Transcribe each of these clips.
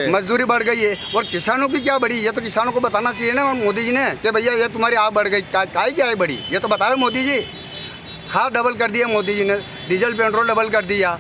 मजदूरी बढ़ गई है और किसानों की क्या बढ़ी, ये तो किसानों को बताना चाहिए ना मोदी जी ने कि भैया ये तुम्हारी आय बढ़ गई, क्या है बढ़ी, ये तो बताओ मोदी जी। खाद डबल कर दिया मोदी जी ने, डीजल पेट्रोल डबल कर दिया,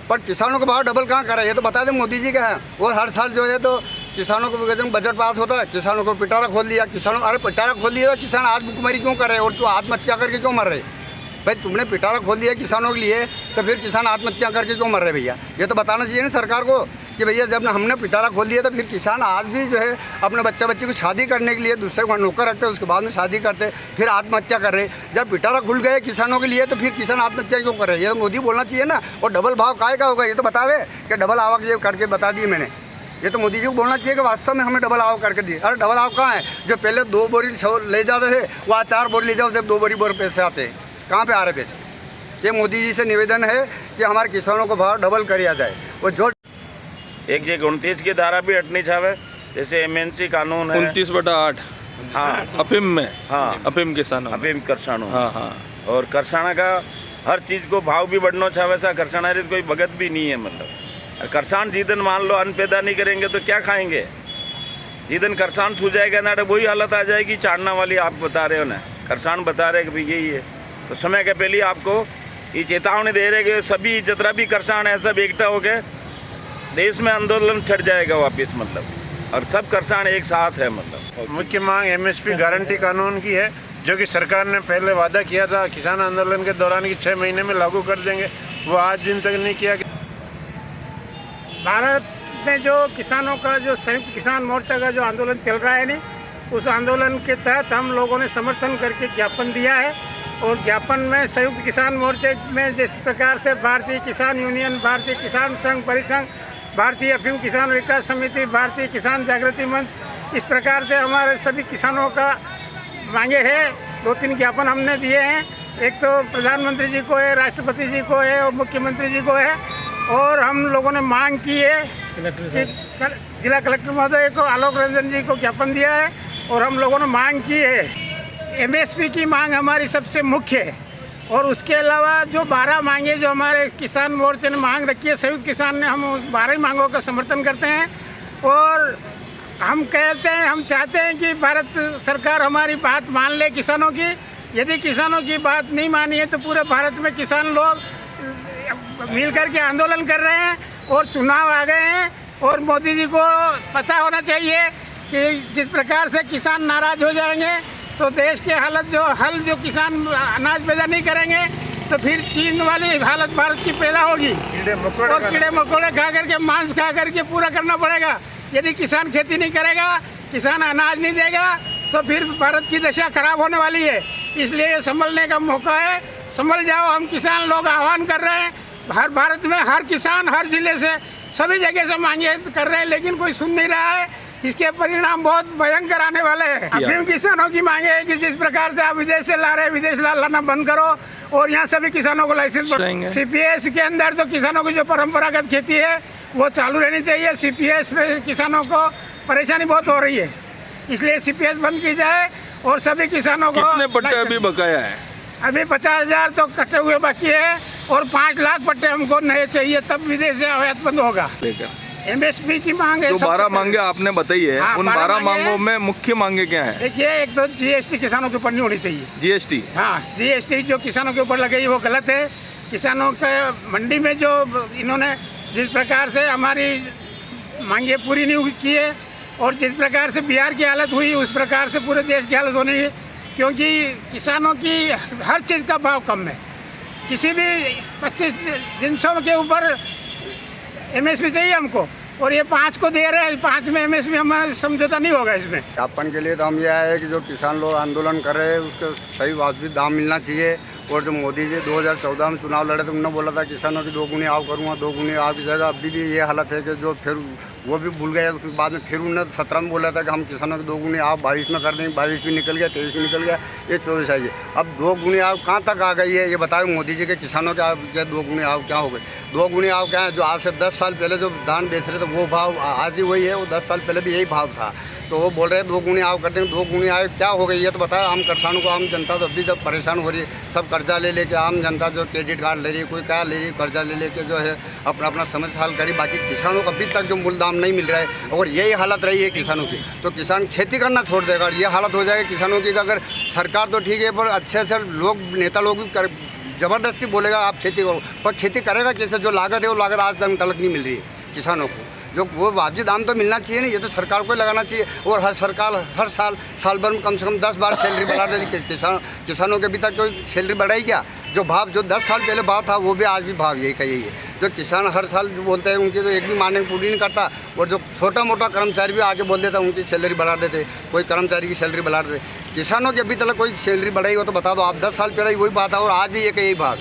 पर किसानों का भाव डबल कहाँ करा, ये तो बता दें मोदी जी का है। और हर साल जो है तो किसानों को बजट पास होता है, किसानों को पिटारा खोल दिया, किसानों अरे पिटारा खोल दिया तो किसान आज भुखमरी क्यों कर रहे और क्यों आत्महत्या करके क्यों मर रहे भाई? तुमने पिटारा खोल दिया किसानों के लिए तो फिर किसान आत्महत्या करके क्यों मर रहे भैया? ये तो बताना चाहिए ना सरकार को कि भैया जब हमने पिटारा खोल दिया तो फिर किसान आज भी जो है अपने बच्ची को शादी करने के लिए दूसरे को नौकर रखते, उसके बाद में शादी करते, फिर आत्महत्या कर रहे। जब पिटारा खुल गए किसानों के लिए तो फिर किसान आत्महत्या क्यों कर रहे? ये तो मोदी बोलना चाहिए ना। और डबल भाव काय का होगा ये तो बतावे कि डबल आवक ये करके बता दिए मैंने, ये तो मोदी जी को बोलना चाहिए कि वास्तव में हमें डबल आवक करके दिए। अरे डबल आवक कहाँ है? जो पहले 2 बोरी ले जाते थे वो आज 4 बोरी ले जाओ, जब 2 बोरी पैसे आते हैं, कहाँ पे आ रहे पैसे? ये मोदी जी से निवेदन है कि हमारे किसानों को भाव डबल किया जाए। और जो एक ये 29 की धारा भी हटनी चाहे, जैसे एमएनसी कानून है 29/8। हाँ अफीम में, हाँ अफीम किसानों, अफीम करसानों, हाँ हाँ। और करसाना का हर चीज़ को भाव भी बढ़ना चाहे, ऐसा करसाना रीत कोई भगत भी नहीं है। मतलब करसान जिस दिन मान लो अन्न पैदा नहीं करेंगे तो क्या खाएंगे? जिस दिन करसान छू जाएगा ना तो वही हालत आ जाएगी चाड़ना वाली। आप बता रहे हो ना, करसान बता रहे कि भाई यही है। तो समय के पहले आपको ये चेतावनी दे रहे कि सभी जितना भी करसान है सब एकटा हो गए, देश में आंदोलन छट जाएगा वापस। मतलब और सब करसान एक साथ है। मतलब मुख्य मांग एमएसपी गारंटी कानून की है, जो कि सरकार ने पहले वादा किया था किसान आंदोलन के दौरान कि 6 महीने में लागू कर देंगे, वो आज दिन तक नहीं किया। भारत में जो किसानों का जो संयुक्त किसान मोर्चा का जो आंदोलन चल रहा है नहीं, उस आंदोलन के तहत हम लोगों ने समर्थन करके ज्ञापन दिया है। और ज्ञापन में संयुक्त किसान मोर्चे में जिस प्रकार से भारतीय किसान यूनियन, भारतीय किसान संघ परिसंघ, भारतीय अफीम किसान विकास समिति, भारतीय किसान जागृति मंच, इस प्रकार से हमारे सभी किसानों का मांगे हैं। 2-3 ज्ञापन हमने दिए हैं। एक तो प्रधानमंत्री जी को है, राष्ट्रपति जी को है और मुख्यमंत्री जी को है। और हम लोगों ने मांग की है कि जिला कलेक्टर महोदय को, आलोक रंजन जी को ज्ञापन दिया है। और हम लोगों ने मांग की है, एमएसपी की मांग हमारी सबसे मुख्य है। और उसके अलावा जो 12 मांगे जो हमारे किसान मोर्चे ने मांग रखी है, संयुक्त किसान ने, हम उस 12 मांगों का समर्थन करते हैं। और हम कहते हैं, हम चाहते हैं कि भारत सरकार हमारी बात मान ले किसानों की। यदि किसानों की बात नहीं मानी है तो पूरे भारत में किसान लोग मिलकर के आंदोलन कर रहे हैं। और चुनाव आ गए हैं और मोदी जी को पता होना चाहिए कि जिस प्रकार से किसान नाराज हो जाएंगे तो देश के हालत जो किसान अनाज पैदा नहीं करेंगे तो फिर चीन वाली हालत भारत की पैदा होगी। और कीड़े मकोड़े खा करके, मांस खा करके पूरा करना पड़ेगा। यदि किसान खेती नहीं करेगा, किसान अनाज नहीं देगा तो फिर भारत की दशा खराब होने वाली है। इसलिए ये संभलने का मौका है, संभल जाओ। हम किसान लोग आह्वान कर रहे हैं, हर भारत में हर किसान हर जिले से सभी जगह से मांगे कर रहे हैं, लेकिन कोई सुन नहीं रहा है। इसके परिणाम बहुत भयंकर आने वाले हैं। अफीम किसानों की मांगे है कि जिस प्रकार से आप विदेश से ला रहे हैं, विदेश लाना बंद करो और यहाँ सभी किसानों को लाइसेंस। सीपीएस के अंदर तो किसानों की जो परंपरागत खेती है वो चालू रहनी चाहिए। सीपीएस में किसानों को परेशानी बहुत हो रही है, इसलिए सीपीएस बंद की जाए और सभी किसानों को। कितने पट्टे अभी बकाया है? अभी 50,000 तो कटे हुए बाकी है और 5 लाख पट्टे हमको नए चाहिए, तब विदेश से आयात बंद होगा। एमएसपी की मांग है। जो 12 मांगे आपने बताई है, हाँ, उन 12 मांगों में मुख्य मांगे क्या है? देखिए, एक तो जीएसटी किसानों के ऊपर नहीं होनी चाहिए। जीएसटी, हाँ, जीएसटी जो किसानों के ऊपर लगाई वो गलत है। किसानों के मंडी में जो इन्होंने जिस प्रकार से हमारी मांगे पूरी नहीं की है और जिस प्रकार से बिहार की हालत हुई उस प्रकार से पूरे देश की हालत होनी है। क्योंकि किसानों की हर चीज़ का भाव कम है। किसी भी 25 जिनसों के ऊपर एमएसपी चाहिए हमको और ये 5 को दे रहे हैं। 5 में एमएसपी हमारा समझौता नहीं होगा इसमें। ज्ञापन के लिए तो हम यह है कि जो किसान लोग आंदोलन कर रहे हैं उसको सही वाजिब दाम मिलना चाहिए। और जो मोदी जी 2014 में चुनाव लड़े तो उन्होंने बोला था किसानों की 2 गुनी आव करूँगा, 2 गुनी आव की जगह अभी भी ये हालत है कि जो फिर वो भी भूल गए। उसके बाद में फिर उन्होंने 17 में बोला था कि हम किसानों की 2 गुनी आव 22 में कर देंगे। 22 भी निकल गया, 23 भी निकल गया, ये 24 आई है। अब 2 गुनी आव कहाँ तक आ गई है ये बताओ मोदी जी के। किसानों के 2 गुनी आव क्या हो गई? 2 गुनी आव क्या है? जो आज से 10 साल पहले जो धान बेच रहे थे वो भाव आज ही वही है, वो 10 साल पहले भी यही भाव था। तो वो बोल रहे हैं 2 गुनी आव करते हैं। 2 गुनी आव क्या हो गई ये तो बताओ। आम किसानों को, आम जनता तो अभी जब परेशान हो रही है, सब कर्जा ले लेके, आम जनता जो क्रेडिट कार्ड ले रही है, कोई क्या ले रही है, कर्जा ले लेके जो है अपना समस्या हल करी। बाकी किसानों को अभी तक जो मूल दाम दाम नहीं मिल रहा है और यही हालत रही है किसानों की, तो किसान खेती करना छोड़ देगा और ये हालत हो जाएगी किसानों की कि अगर सरकार तो ठीक है पर अच्छे से लोग नेता लोग भी ज़बरदस्ती बोलेगा आप खेती करो, पर खेती करेगा कैसे? जो लागत है वो लागत आज तक नहीं मिल रही है किसानों को, जो वो वाजिब दाम तो मिलना चाहिए ना, ये तो सरकार को लगाना चाहिए। और हर सरकार हर साल भर में कम से कम 10 बार सैलरी बढ़ा देती, किसानों के अभी तक कोई सैलरी बढ़ाई क्या? जो भाव जो 10 साल पहले भाव था वो भी आज भी भाव यही का यही है। जो किसान हर साल जो बोलते हैं उनकी तो एक भी मांग पूरी नहीं करता, और जो छोटा मोटा कर्मचारी भी आके बोल देता उनकी सैलरी बढ़ा देते, कोई कर्मचारी की सैलरी बढ़ा देते। किसानों की अभी तक कोई सैलरी बढ़ाई हो तो बता दो आप, 10 साल पहले वही बात है और आज भी एक यही भाव,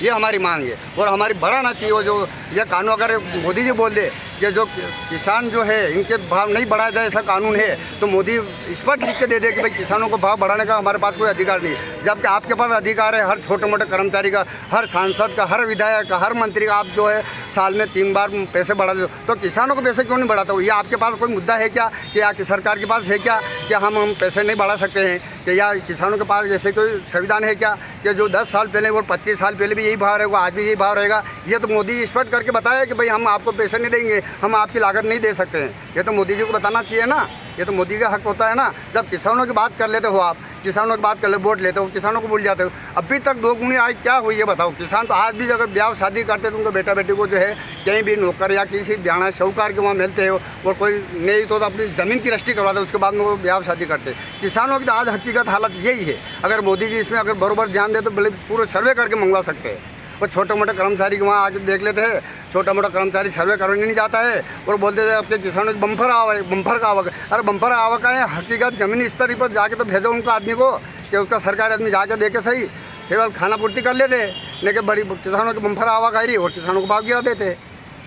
ये हमारी मांग है और हमारी बढ़ाना चाहिए। वो जो ये कानून अगर मोदी जी बोल दे कि जो किसान जो है इनके भाव नहीं बढ़ाया जाए ऐसा कानून है, तो मोदी स्पष्ट लिख के दे दे कि भाई किसानों को भाव बढ़ाने का हमारे पास कोई अधिकार नहीं है, जबकि आपके पास अधिकार है हर छोटे मोटे कर्मचारी का, हर सांसद का, हर विधायक का, हर मंत्री का। आप जो है साल में 3 बार पैसे बढ़ा दो, तो किसानों को पैसे क्यों नहीं बढ़ाते हो? ये आपके पास कोई मुद्दा है क्या कि या कि सरकार के पास है क्या कि हम पैसे नहीं बढ़ा सकते हैं, कि या किसानों के पास जैसे कोई संविधान है क्या कि जो 10 साल पहले और 25 साल पहले भी यही भाव रहेगा आज भी यही भाव रहेगा? ये तो मोदी जी स्पष्ट करके बताया कि भाई हम आपको पैसे नहीं देंगे, हम आपकी लागत नहीं दे सकते हैं। ये तो मोदी जी को बताना चाहिए ना, ये तो मोदी का हक होता है ना। जब किसानों की बात कर लेते हो आप, किसानों की बात कर ले, वोट लेते हो, किसानों को भूल जाते हो। अभी तक 2 गुनी आज क्या हुई है बताओ? किसान तो आज भी अगर ब्याह शादी करते तो उनको बेटा बेटी को जो है कहीं भी नौकर या किसी ब्याह साहूकार के वहाँ मिलते हो और कोई नहीं तो अपनी ज़मीन की रजिस्ट्री करवाते, उसके बाद में वो ब्याह शादी करते। किसानों की तो आज हकीकत हालत यही है। अगर मोदी जी इसमें अगर बराबर ध्यान दे तो भले पूरे सर्वे करके मंगवा सकते हैं। वो छोटे मोटे कर्मचारी के वहाँ आके देख लेते हैं, छोटा मोटा कर्मचारी सर्वे करने नहीं जाता है और बोलते थे आपके किसानों की बम्पर का आवक। अरे बम्पर आवक है हकीकत ज़मीनी स्तर पर जाके तो भेजो उनको आदमी को कि उसका सरकारी आदमी जाके देखे सही, केवल खाना पूर्ति कर लेते, लेकिन बड़ी किसानों की बम्पर आवक आ रही और किसानों को भाव गिरा देते।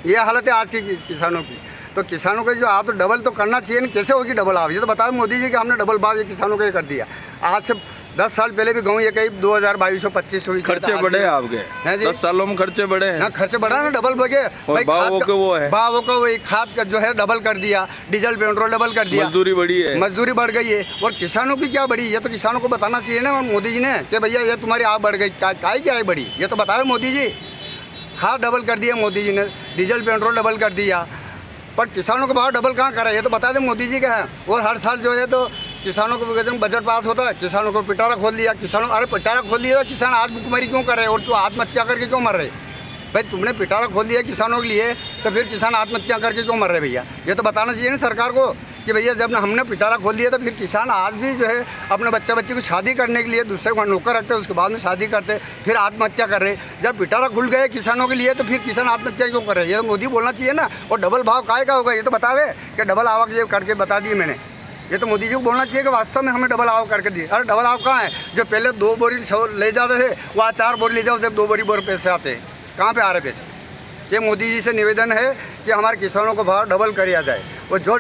ये हालत है आज की किसानों की। तो किसानों को जो आप तो डबल तो करना चाहिए ना, कैसे होगी डबल भाव? ये तो बताओ मोदी जी कि हमने डबल भाव ये किसानों को ये कर दिया। आज से 10 साल पहले भी गाँव ये कहीं 2022-25 हुई, खर्चे बढ़े आपके हैं जी? 10 सालों में खर्चे बढ़े हैं। हाँ खर्चे बढ़ा ना, डबल बगे भावों का वो है, भावों का वही खाद का जो है डबल कर दिया, डीजल पेट्रोल डबल कर दिया, मजदूरी बढ़ी है, मजदूरी बढ़ गई है। और किसानों की क्या बढ़ी? ये तो किसानों को बताना चाहिए ना मोदी जी ने कि भैया ये तुम्हारी आय बढ़ गई, क्या है बढ़ी? ये तो बताओ मोदी जी। खाद डबल कर दिया मोदी जी ने, डीजल पेट्रोल डबल कर दिया, पर किसानों का भाव डबल कहाँ करा? ये तो बता दें मोदी जी का है। और हर साल जो है तो किसानों को बजट पास होता है, किसानों को पिटारा खोल दिया। किसानों अरे पिटारा खोल दिया, किसान आज भुखमरी क्यों कर रहे हैं और क्यों आत्महत्या करके क्यों मर रहे? भाई तुमने पिटारा खोल दिया किसानों के लिए, तो फिर किसान आत्महत्या करके क्यों मर रहे भैया? ये तो बताना चाहिए ना सरकार को कि भैया जब हमने पिटारा खोल दिया तो फिर किसान आज भी जो है अपने बच्ची को शादी करने के लिए दूसरे को नौकर रखते हैं, उसके बाद में शादी करते, फिर आत्महत्या कर रहे। जब पिटारा खुल गए किसानों के लिए तो फिर किसान आत्महत्या क्यों कर रहे? ये तो मोदी बोलना चाहिए ना। और डबल भाव काय का होगा? ये तो बतावे कि डबल आवक ये करके बता दिए मैंने। ये तो मोदी जी को बोलना चाहिए कि वास्तव में हमें डबल आवक करके दिए। अरे डबल आवक कहाँ है? जो पहले 2 बोरी ले जाते थे वो आज 4 बोरी ले जाओ, जब 2 बोरी पैसे आते हैं, कहाँ पे आ रहे पैसे? ये मोदी जी से निवेदन है कि हमारे किसानों को भाव डबल किया जाए और जो